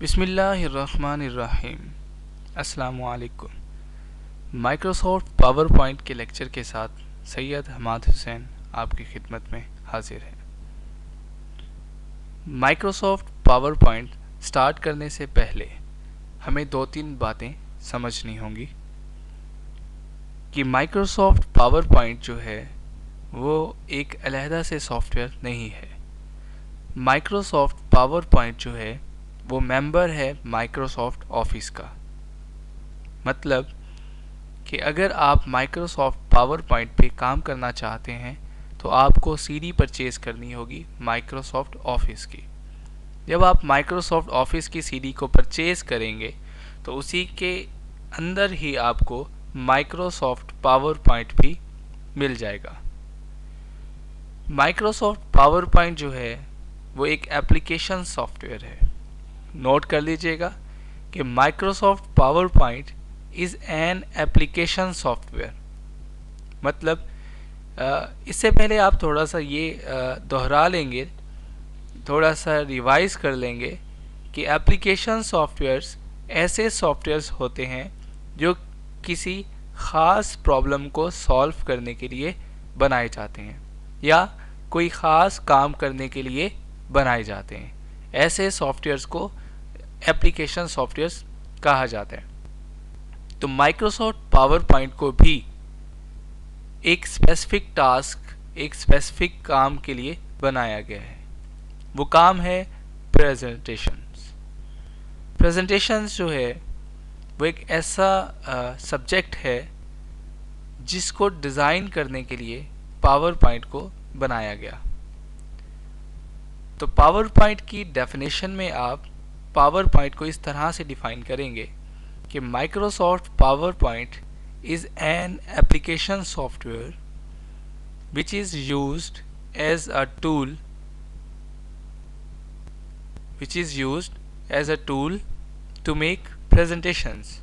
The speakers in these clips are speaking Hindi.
बिस्मिल्लाहिर्रहमानिर्रहीम। अस्सलामुअलैकुम। माइक्रोसॉफ्ट पावर पॉइंट के लेक्चर के साथ सैयद हमाद हुसैन आपकी खिदमत में हाजिर है। माइक्रोसॉफ्ट पावर पॉइंट स्टार्ट करने से पहले हमें दो तीन बातें समझनी होंगी कि माइक्रोसॉफ्ट पावर पॉइंट जो है वो एक अलहदा से सॉफ्टवेयर नहीं है। माइक्रोसॉफ्ट पावर पॉइंट जो है वो मेंबर है माइक्रोसॉफ्ट ऑफिस का। मतलब कि अगर आप माइक्रोसॉफ्ट पावर पॉइंट पे काम करना चाहते हैं तो आपको सीडी परचेज करनी होगी माइक्रोसॉफ्ट ऑफिस की। जब आप माइक्रोसॉफ्ट ऑफिस की सीडी को परचेज करेंगे तो उसी के अंदर ही आपको माइक्रोसॉफ्ट पावर पॉइंट भी मिल जाएगा। माइक्रोसॉफ्ट पावर पॉइंट जो है वो एक एप्लीकेशन सॉफ्टवेयर है। नोट कर लीजिएगा कि Microsoft PowerPoint is an application software. मतलब इससे पहले आप थोड़ा सा ये दोहरा लेंगे, थोड़ा सा रिवाइज कर लेंगे कि एप्लीकेशन सॉफ्टवेयर्स ऐसे सॉफ्टवेयर्स होते हैं जो किसी ख़ास प्रॉब्लम को सॉल्व करने के लिए बनाए जाते हैं या कोई ख़ास काम करने के लिए बनाए जाते हैं। ऐसे सॉफ्टवेयर्स को एप्लीकेशन सॉफ्टवेयर्स कहा जाता है। तो माइक्रोसॉफ्ट पावर पॉइंट को भी एक स्पेसिफिक टास्क, एक स्पेसिफिक काम के लिए बनाया गया है। वो काम है प्रेजेंटेशंस। प्रेजेंटेशंस जो है वो एक ऐसा सब्जेक्ट है जिसको डिज़ाइन करने के लिए पावर पॉइंट को बनाया गया। तो पावर पॉइंट की डेफिनेशन में आप पावर पॉइंट को इस तरह से डिफाइन करेंगे कि Microsoft PowerPoint is an application software which is used as a tool to make presentations.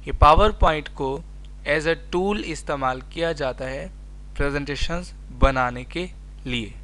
ये पावर पॉइंट को एज अ टूल इस्तेमाल किया जाता है प्रेजेंटेशंस बनाने के लिए।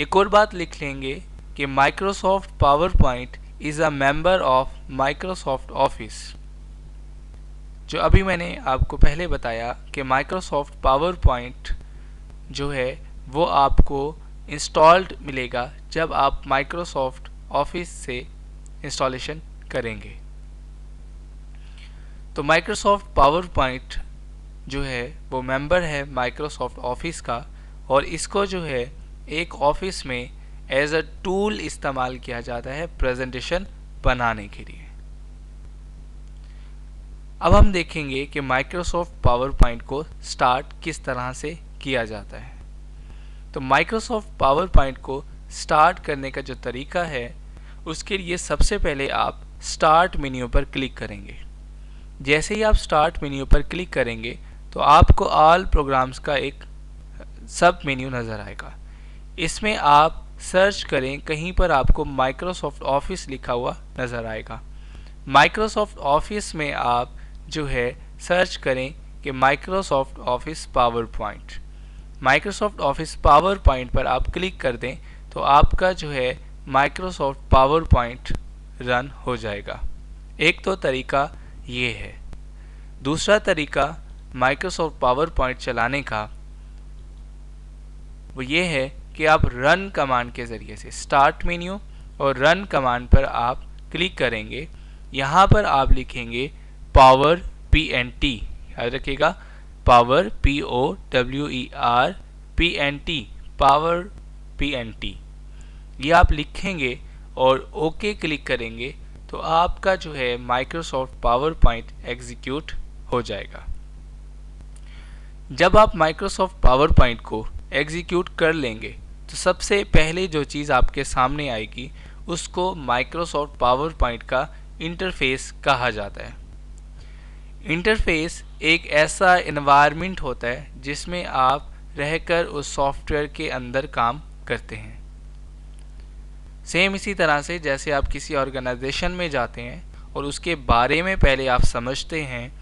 एक और बात लिख लेंगे कि Microsoft PowerPoint is a member of Microsoft office. जो अभी मैंने आपको पहले बताया कि माइक्रोसॉफ्ट पावर पॉइंट जो है वो आपको इंस्टॉल्ड मिलेगा जब आप माइक्रोसॉफ्ट ऑफिस से इंस्टॉलेशन करेंगे। तो माइक्रोसॉफ्ट पावर पॉइंट जो है वो मेंबर है माइक्रोसॉफ्ट ऑफिस का और इसको जो है एक ऑफिस में एज अ टूल इस्तेमाल किया जाता है प्रेजेंटेशन बनाने के लिए। अब हम देखेंगे कि माइक्रोसॉफ्ट पावर पॉइंट को स्टार्ट किस तरह से किया जाता है। तो माइक्रोसॉफ्ट पावर पॉइंट को स्टार्ट करने का जो तरीका है उसके लिए सबसे पहले आप स्टार्ट मेन्यू पर क्लिक करेंगे। जैसे ही आप स्टार्ट मेन्यू पर क्लिक करेंगे तो आपको ऑल प्रोग्राम्स का एक सब मेन्यू नज़र आएगा। इसमें आप सर्च करें, कहीं पर आपको माइक्रोसॉफ्ट ऑफिस लिखा हुआ नज़र आएगा। माइक्रोसॉफ्ट ऑफिस में आप जो है सर्च करें कि Microsoft office power point. Microsoft office power point पर आप क्लिक कर दें तो आपका जो है माइक्रोसॉफ्ट पावर पॉइंट रन हो जाएगा। एक तो तरीका ये है। दूसरा तरीका माइक्रोसॉफ्ट पावर पॉइंट चलाने का वो ये है कि आप रन कमांड के ज़रिए से स्टार्ट मेन्यू और रन कमांड पर आप क्लिक करेंगे। यहाँ पर आप लिखेंगे पावर PNT, याद रखिएगा पावर POWER पावर PNT, ये आप लिखेंगे और ओके क्लिक करेंगे तो आपका जो है माइक्रोसॉफ्ट पावर पॉइंट एग्जीक्यूट हो जाएगा। जब आप माइक्रोसॉफ्ट पावर पॉइंट को एग्जीक्यूट कर लेंगे तो सबसे पहले जो चीज़ आपके सामने आएगी उसको माइक्रोसॉफ्ट पावर पॉइंट का इंटरफेस कहा जाता है। इंटरफेस एक ऐसा एनवायरनमेंट होता है जिसमें आप रहकर उस सॉफ्टवेयर के अंदर काम करते हैं। सेम इसी तरह से जैसे आप किसी ऑर्गेनाइजेशन में जाते हैं और उसके बारे में पहले आप समझते हैं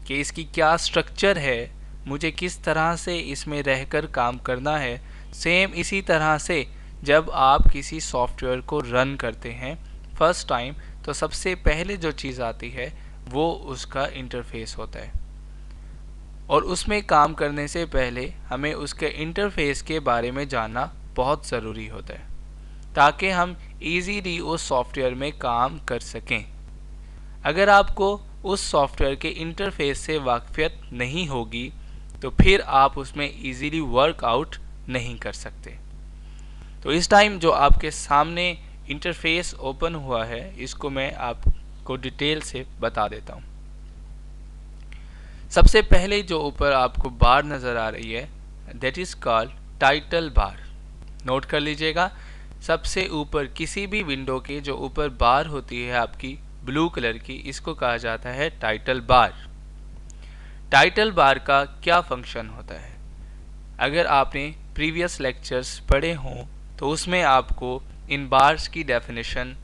कि इसकी क्या स्ट्रक्चर है, मुझे किस तरह से इसमें रहकर काम करना है। सेम इसी तरह से जब आप किसी सॉफ्टवेयर को रन करते हैं फर्स्ट टाइम, तो सबसे पहले जो चीज़ आती है वो उसका इंटरफेस होता है, और उसमें काम करने से पहले हमें उसके इंटरफेस के बारे में जानना बहुत ज़रूरी होता है ताकि हम इजीली उस सॉफ्टवेयर में काम कर सकें। अगर आपको उस सॉफ्टवेयर के इंटरफेस से वाकफियत नहीं होगी तो फिर आप उसमें इजीली वर्कआउट नहीं कर सकते। तो इस टाइम जो आपके सामने इंटरफेस ओपन हुआ है, इसको मैं आपको डिटेल से बता देता हूँ। सबसे पहले जो ऊपर आपको बार नज़र आ रही है that is called title bar. Note कर लीजिएगा, सबसे ऊपर किसी भी विंडो के जो ऊपर बार होती है आपकी ब्लू कलर की, इसको कहा जाता है टाइटल बार। टाइटल बार का क्या फंक्शन होता है? अगर आपने प्रीवियस लेक्चर्स पढ़े हों तो उसमें आपको इन बार्स की डेफिनेशन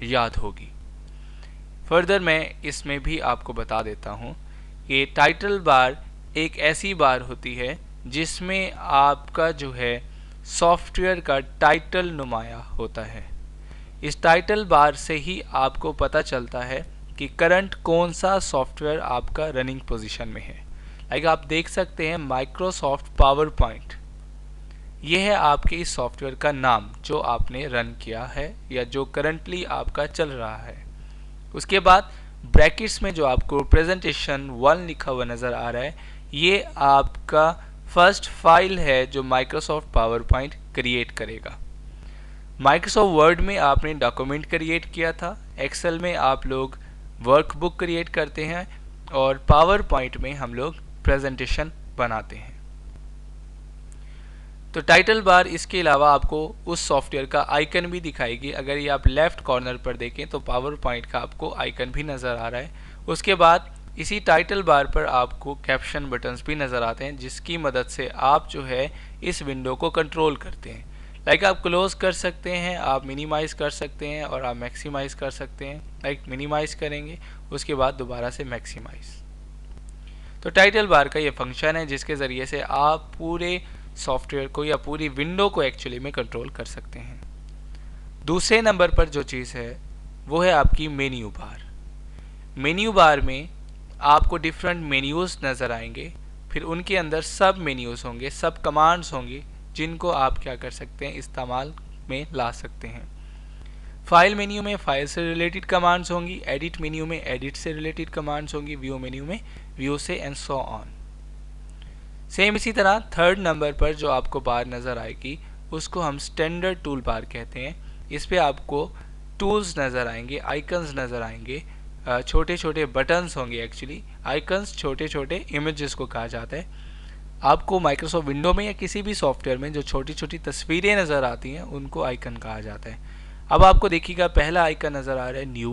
याद होगी। फर्दर मैं इसमें भी आपको बता देता हूँ कि टाइटल बार एक ऐसी बार होती है जिसमें आपका जो है सॉफ्टवेयर का टाइटल नुमाया होता है। इस टाइटल बार से ही आपको पता चलता है कि करंट कौन सा सॉफ्टवेयर आपका रनिंग पोजीशन में है। लाइक आप देख सकते हैं माइक्रोसॉफ्ट पावर पॉइंट, ये है आपके इस सॉफ्टवेयर का नाम जो आपने रन किया है या जो करंटली आपका चल रहा है। उसके बाद ब्रैकेट्स में जो आपको प्रेजेंटेशन 1 लिखा हुआ नज़र आ रहा है, ये आपका फर्स्ट फाइल है जो माइक्रोसॉफ्ट पावर पॉइंट क्रिएट करेगा। माइक्रोसॉफ्ट वर्ड में आपने डॉक्यूमेंट क्रिएट किया था, एक्सेल में आप लोग वर्कबुक क्रिएट करते हैं, और पावर पॉइंट में हम लोग प्रेजेंटेशन बनाते हैं। तो टाइटल बार इसके अलावा आपको उस सॉफ्टवेयर का आइकन भी दिखाएगी। अगर ये आप लेफ्ट कॉर्नर पर देखें तो पावर पॉइंट का आपको आइकन भी नज़र आ रहा है। उसके बाद इसी टाइटल बार पर आपको कैप्शन बटन्स भी नज़र आते हैं जिसकी मदद से आप जो है इस विंडो को कंट्रोल करते हैं। लाइक आप क्लोज कर सकते हैं, आप मिनिमाइज़ कर सकते हैं और आप मैक्सिमाइज़ कर सकते हैं। लाइक मिनिमाइज़ करेंगे, उसके बाद दोबारा से मैक्सिमाइज़। तो टाइटल बार का ये फंक्शन है जिसके ज़रिए से आप पूरे सॉफ्टवेयर को या पूरी विंडो को एक्चुअली में कंट्रोल कर सकते हैं। दूसरे नंबर पर जो चीज़ है वो है आपकी मेन्यू बार। मेन्यू बार में आपको डिफरेंट मेन्यूज़ नज़र आएंगे, फिर उनके अंदर सब मेन्यूज़ होंगे, सब कमांड्स होंगी जिनको आप क्या कर सकते हैं, इस्तेमाल में ला सकते हैं। फाइल मेन्यू में फाइल से रिलेटेड कमांड्स होंगी, एडिट मेन्यू में एडिट से रिलेटेड कमांड्स होंगी, व्यू मेन्यू में व्यू से, एंड सो ऑन। सेम इसी तरह थर्ड नंबर पर जो आपको बार नज़र आएगी उसको हम स्टैंडर्ड टूल बार कहते हैं। इस पे आपको टूल्स नज़र आएंगे, आइकन्स नज़र आएंगे, छोटे छोटे बटन्स होंगे। एक्चुअली आइकन्स छोटे छोटे इमेजेस को कहा जाता है। आपको माइक्रोसॉफ्ट विंडो में या किसी भी सॉफ्टवेयर में जो छोटी छोटी तस्वीरें नज़र आती हैं उनको आइकन कहा जाता है। अब आपको देखिएगा पहला आइकन नज़र आ रहा है new,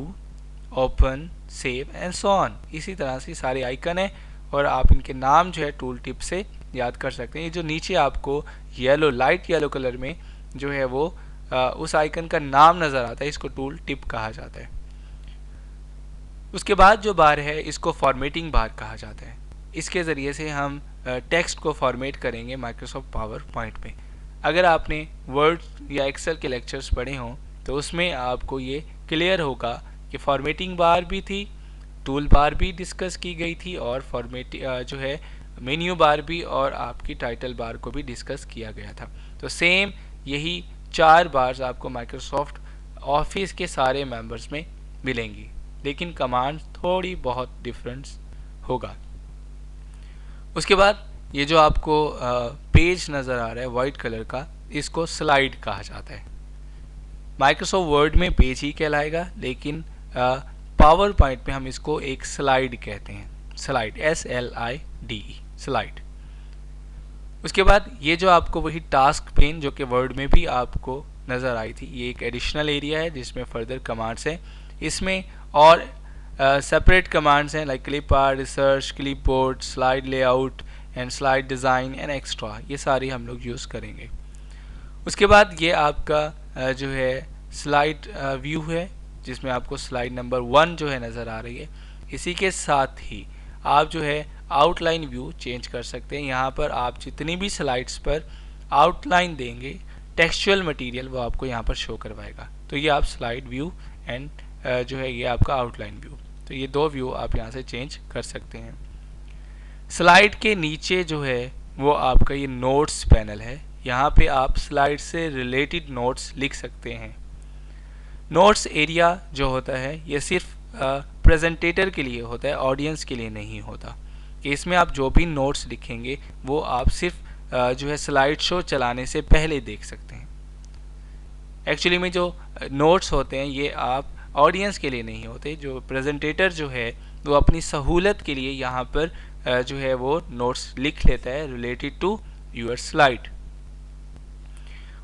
open, save and so on. इसी तरह से सारे आइकन है और आप इनके नाम जो है टूल टिप से याद कर सकते हैं। ये जो नीचे आपको येलो, लाइट येलो कलर में जो है वो उस आइकन का नाम नज़र आता है, इसको टूल टिप कहा जाता है। उसके बाद जो बार है इसको फॉर्मेटिंग बार कहा जाता है। इसके ज़रिए से हम टेक्स्ट को फॉर्मेट करेंगे माइक्रोसॉफ्ट पावर पॉइंट में। अगर आपने वर्ड या एक्सेल के लेक्चर्स पढ़े हों तो उसमें आपको ये क्लियर होगा कि फॉर्मेटिंग बार भी थी, टूल बार भी डिस्कस की गई थी, और फॉर्मेट जो है मेन्यू बार भी और आपकी टाइटल बार को भी डिस्कस किया गया था। तो सेम यही 4 बार्स आपको माइक्रोसॉफ्ट ऑफिस के सारे मेंबर्स में मिलेंगी, लेकिन कमांड थोड़ी बहुत डिफरेंस होगा। उसके बाद ये जो आपको पेज नज़र आ रहा है वाइट कलर का, इसको स्लाइड कहा जाता है। माइक्रोसॉफ्ट वर्ड में पेज ही कहलाएगा, लेकिन पावर पॉइंट में हम इसको एक स्लाइड कहते हैं। Slide, SLIDE, slide. उसके बाद ये जो आपको वही टास्क पेन जो कि वर्ड में भी आपको नज़र आई थी, ये एक एडिशनल एरिया है जिसमें फर्दर कमांड्स हैं। इसमें और सेपरेट कमांड्स हैं like clip art, research, clipboard, slide layout and slide design and extra, ये सारी हम लोग यूज़ करेंगे। उसके बाद ये आपका जो है स्लाइड व्यू है जिसमें आपको स्लाइड नंबर 1 जो है नज़र आ रही है। इसी के साथ ही आप जो है आउटलाइन व्यू चेंज कर सकते हैं। यहाँ पर आप जितनी भी स्लाइड्स पर आउटलाइन देंगे टेक्सचुअल मटेरियल वो आपको यहाँ पर शो करवाएगा। तो ये आप स्लाइड व्यू एंड जो है ये आपका आउटलाइन व्यू, तो ये दो व्यू आप यहाँ से चेंज कर सकते हैं। स्लाइड के नीचे जो है वो आपका ये नोट्स पैनल है, यहाँ पे आप स्लाइड से रिलेटेड नोट्स लिख सकते हैं। नोट्स एरिया जो होता है ये सिर्फ प्रेजेंटेटर के लिए होता है, ऑडियंस के लिए नहीं होता, कि इसमें आप जो भी नोट्स लिखेंगे वो आप सिर्फ जो है स्लाइड शो चलाने से पहले देख सकते हैं। एक्चुअली में जो नोट्स होते हैं ये आप ऑडियंस के लिए नहीं होते, जो प्रेजेंटेटर जो है वो अपनी सहूलत के लिए यहाँ पर जो है वो नोट्स लिख लेता है रिलेटेड टू यूर स्लाइड।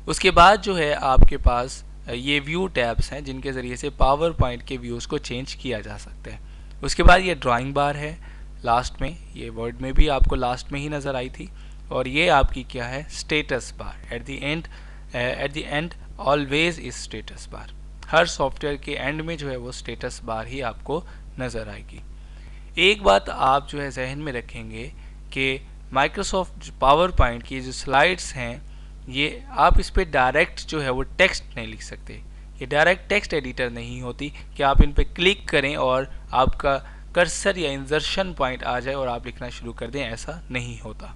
उसके बाद जो है आपके पास ये व्यू टैब्स हैं जिनके ज़रिए से पावर पॉइंट के व्यूज़ को चेंज किया जा सकता है। उसके बाद ये ड्राइंग बार है लास्ट में, ये वर्ड में भी आपको लास्ट में ही नज़र आई थी, और ये आपकी क्या है status bar. At the end always is status bar. Her software के एंड में जो है वो स्टेटस बार ही आपको नज़र आएगी। एक बात आप जो है जहन में रखेंगे कि माइक्रोसॉफ्ट पावर पॉइंट की जो स्लाइड्स हैं ये आप इस पर डायरेक्ट जो है वो टेक्स्ट नहीं लिख सकते। ये डायरेक्ट टेक्स्ट एडिटर नहीं होती कि आप इन पर क्लिक करें और आपका कर्सर या इंसर्शन पॉइंट आ जाए और आप लिखना शुरू कर दें, ऐसा नहीं होता।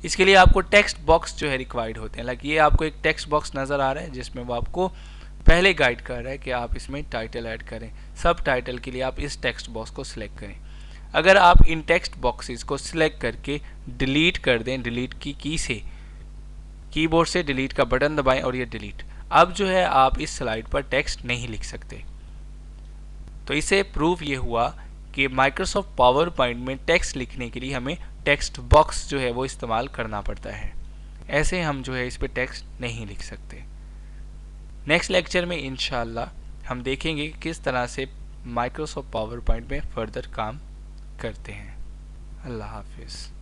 इसके लिए आपको टेक्स्ट बॉक्स जो है रिक्वायर्ड होते हैं। लाइक ये आपको एक टेक्स्ट बॉक्स नज़र आ रहा है जिसमें वो आपको पहले गाइड कर रहा है कि आप इसमें टाइटल ऐड करें। सब टाइटल के लिए आप इस टेक्स्ट बॉक्स को सिलेक्ट करें। अगर आप इन टेक्स्ट बॉक्सेस को सिलेक्ट करके डिलीट कर दें, डिलीट की से कीबोर्ड से डिलीट का बटन दबाएं और ये डिलीट, अब जो है आप इस स्लाइड पर टेक्स्ट नहीं लिख सकते। तो इसे प्रूफ ये हुआ कि माइक्रोसॉफ्ट पावर पॉइंट में टेक्स्ट लिखने के लिए हमें टेक्स्ट बॉक्स जो है वो इस्तेमाल करना पड़ता है। ऐसे हम जो है इस पर टेक्स्ट नहीं लिख सकते। नेक्स्ट लेक्चर में इंशाल्लाह हम देखेंगे किस तरह से माइक्रोसॉफ्ट पावर पॉइंट में फर्दर काम करते हैं। अल्लाह हाफिज़।